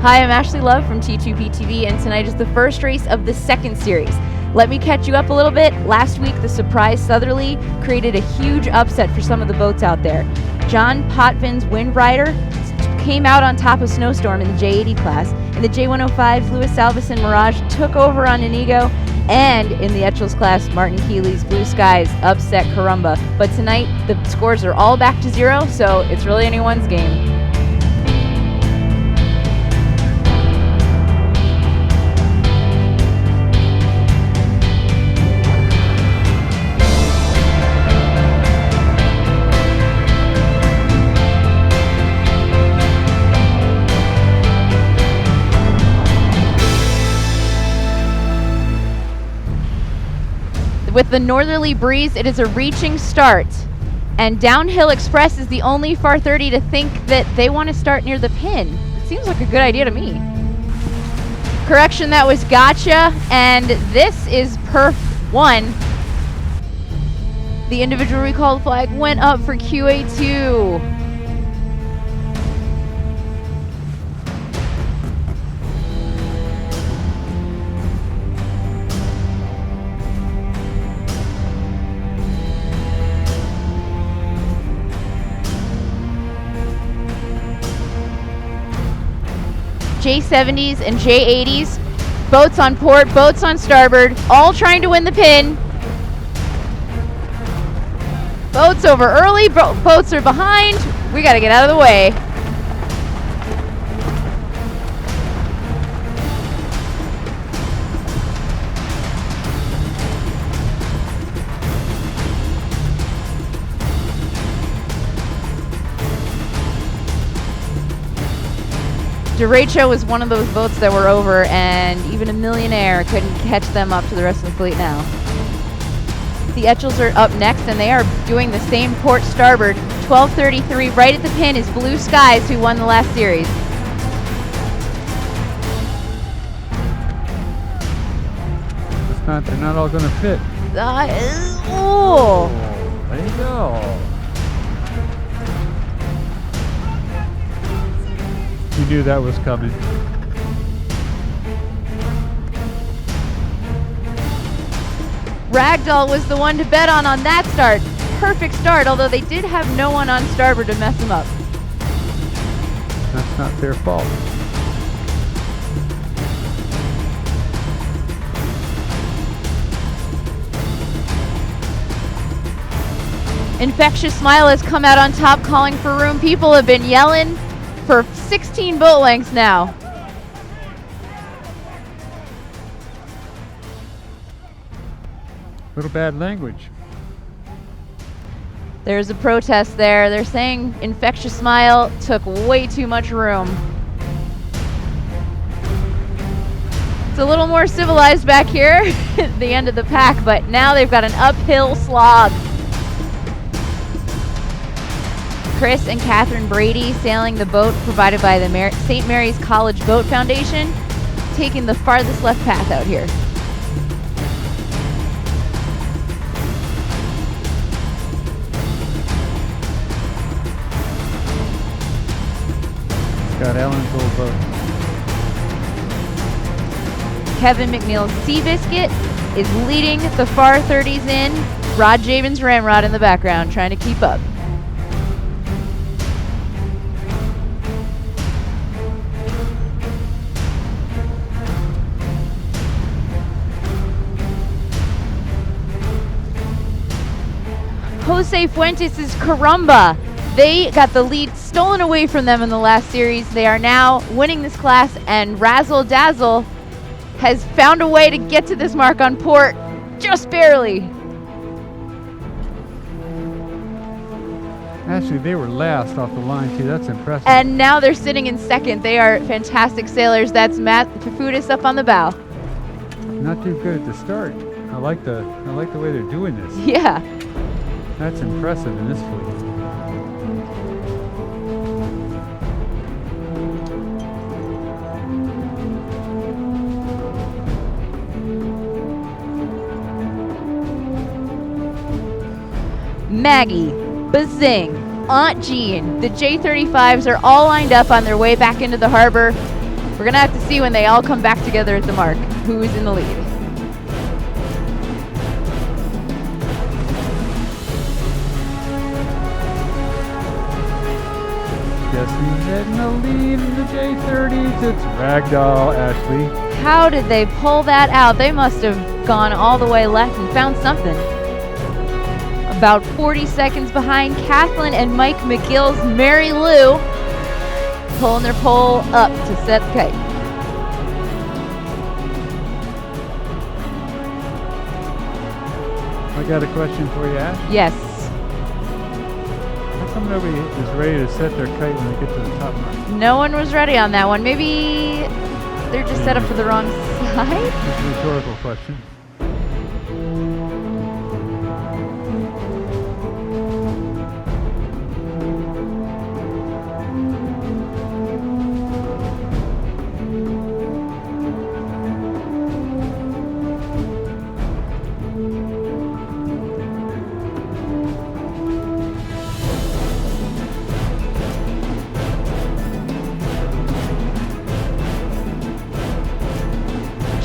Hi, I'm Ashley Love from T2PTV, and tonight is the first race of the second series. Let me catch you up a little bit. Last week, the surprise Southerly created a huge upset for some of the boats out there. John Potvin's Wind Rider came out on top of Snowstorm in the J80 class. In the J105, Louis Salveson Mirage took over on Inigo. And in the Etchells class, Martin Keeley's Blue Skies upset Carumba. But tonight, the scores are all back to 0, so it's really anyone's game. With the northerly breeze, it is a reaching start. And Downhill Express is the only far 30 to think that they want to start near the pin. It seems like a good idea to me. Correction, that was Gotcha, and this is Perf 1. The individual recall flag went up for QA2. J70s and J80s, boats on port, boats on starboard, all trying to win the pin. Boats over early, boats are behind. We got to get out of the way. Derecho was one of those boats that were over, and even a millionaire couldn't catch them up to the rest of the fleet now. The Etchells are up next, and they are doing the same port starboard. 12:33, right at the pin is Blue Skies, who won the last series. They're not all going to fit. Oh, there you go. You knew that was coming. Ragdoll was the one to bet on that start. Perfect start, although they did have no one on starboard to mess them up. That's not their fault. Infectious Smile has come out on top, calling for room. People have been yelling for 16 boat lengths now. Little bad language. There's a protest there. They're saying Infectious Smile took way too much room. It's a little more civilized back here at the end of the pack, but now they've got an uphill slog. Chris and Catherine Brady sailing the boat provided by the St. Mary's College Boat Foundation, taking the farthest left path out here. Scott Allen's old boat. Kevin McNeil's Seabiscuit is leading the far 30s in. Rod Jabin's Ramrod in the background trying to keep up. Jose Fuentes' Carumba. They got the lead stolen away from them in the last series. They are now winning this class, and Razzle Dazzle has found a way to get to this mark on port, just barely. Actually, they were last off the line, too. That's impressive. And now they're sitting in second. They are fantastic sailors. That's Matt Fafudis up on the bow. Not too good at the start. I like the way they're doing this. Yeah. That's impressive in this fleet. Maggie, Bazing, Aunt Jean, the J35s are all lined up on their way back into the harbor. We're going to have to see when they all come back together at the mark who is in the lead. Guess who's in the lead in the J30s? It's Ragdoll, Ashley. How did they pull that out? They must have gone all the way left and found something. About 40 seconds behind, Kathleen and Mike McGill's Mary Lou pulling their pole up to set the kite. I got a question for you, Ash. Yes. How come nobody is ready to set their kite when they get to the top mark? No one was ready on that one. Maybe they're just set up for the wrong side? It's a rhetorical question.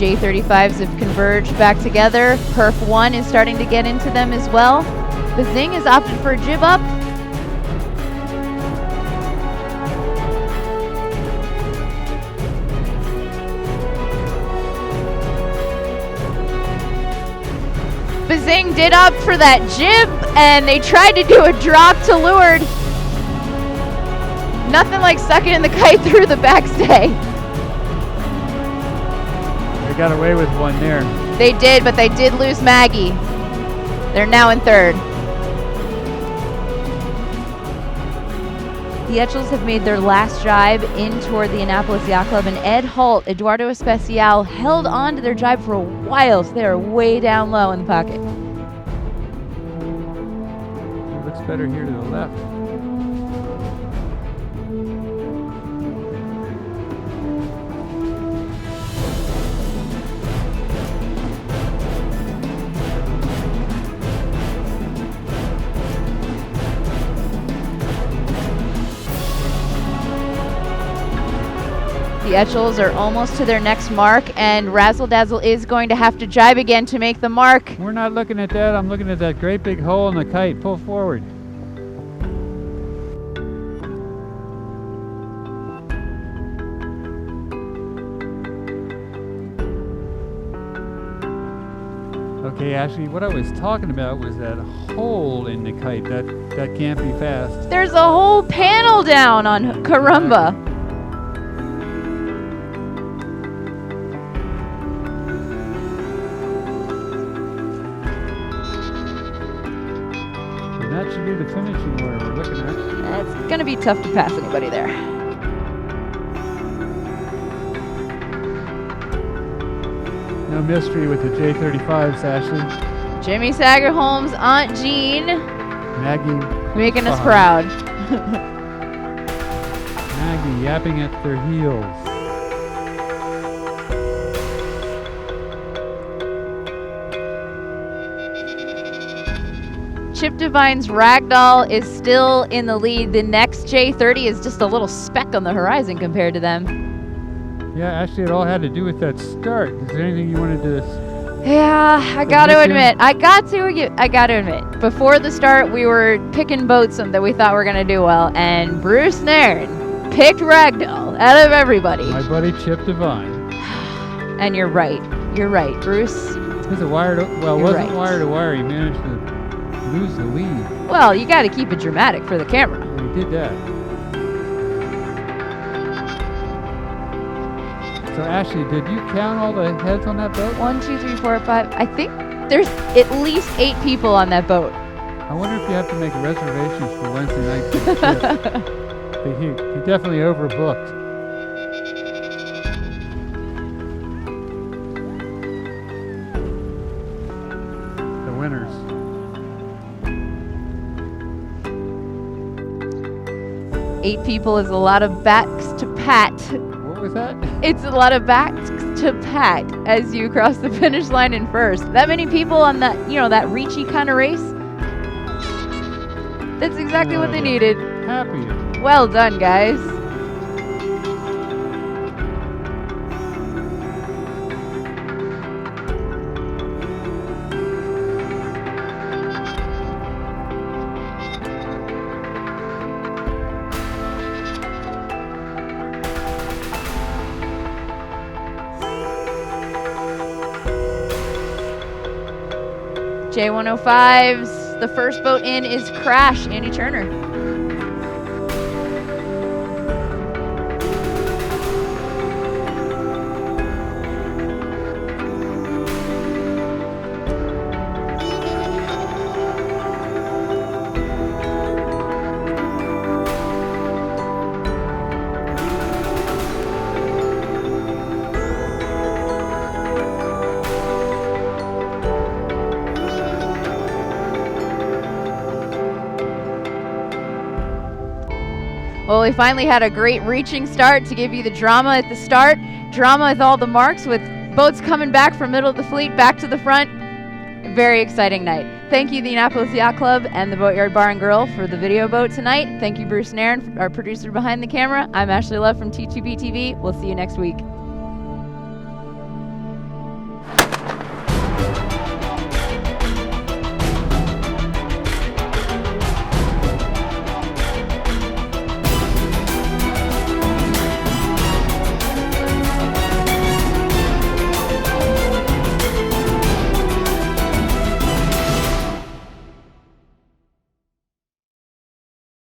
J35s have converged back together. Perf 1 is starting to get into them as well. Bazing has opted for a jib up. Bazing did opt for that jib, and they tried to do a drop to leeward. Nothing like sucking in the kite through the backstay. They got away with one there. They did, but they did lose Maggie. They're now in third. The Etchells have made their last jibe in toward the Annapolis Yacht Club, and Ed Holt, Eduardo Especial held on to their jibe for a while, so they are way down low in the pocket. It looks better here to the left. The Etchells are almost to their next mark, and Razzle Dazzle is going to have to jibe again to make the mark. We're not looking at that. I'm looking at that great big hole in the kite. Pull forward. Okay, Ashley, what I was talking about was that hole in the kite. That can't be fast. There's a whole panel down on Carumba. That should be the finishing where we're looking at. It's going to be tough to pass anybody there. No mystery with the J35s, Ashley. Jimmy Sagerholm's Aunt Jean Maggie. making us proud. Maggie yapping at their heels. Chip Devine's Ragdoll is still in the lead. The next J30 is just a little speck on the horizon compared to them. Yeah, actually, it all had to do with that start. Is there anything you wanted to? Yeah, I got to admit, before the start, we were picking boats that we thought were gonna do well, and Bruce Nairn picked Ragdoll out of everybody. My buddy Chip Devine. And you're right, Bruce. It was a wire to, well, it wasn't wire to wire. He managed to lose the lead. Well, you got to keep it dramatic for the camera. He did that. So Ashley, did you count all the heads on that boat? 1, 2, 3, 4, 5. I think there's at least 8 people on that boat. I wonder if you have to make reservations for Wednesday night for the trip. He definitely overbooked. The winners. Eight people is a lot of backs to pat. What was that? It's a lot of backs to pat as you cross the finish line in first. That many people on that, that reachy kind of race. That's exactly what they needed. Happy. Well done, guys. J105s. The first boat in is Crash, Andy Turner. Well, we finally had a great reaching start to give you the drama at the start. Drama with all the marks, with boats coming back from middle of the fleet back to the front. Very exciting night. Thank you, the Annapolis Yacht Club and the Boatyard Bar and Grill for the video boat tonight. Thank you, Bruce Nairn, our producer behind the camera. I'm Ashley Love from T2B TV. We'll see you next week.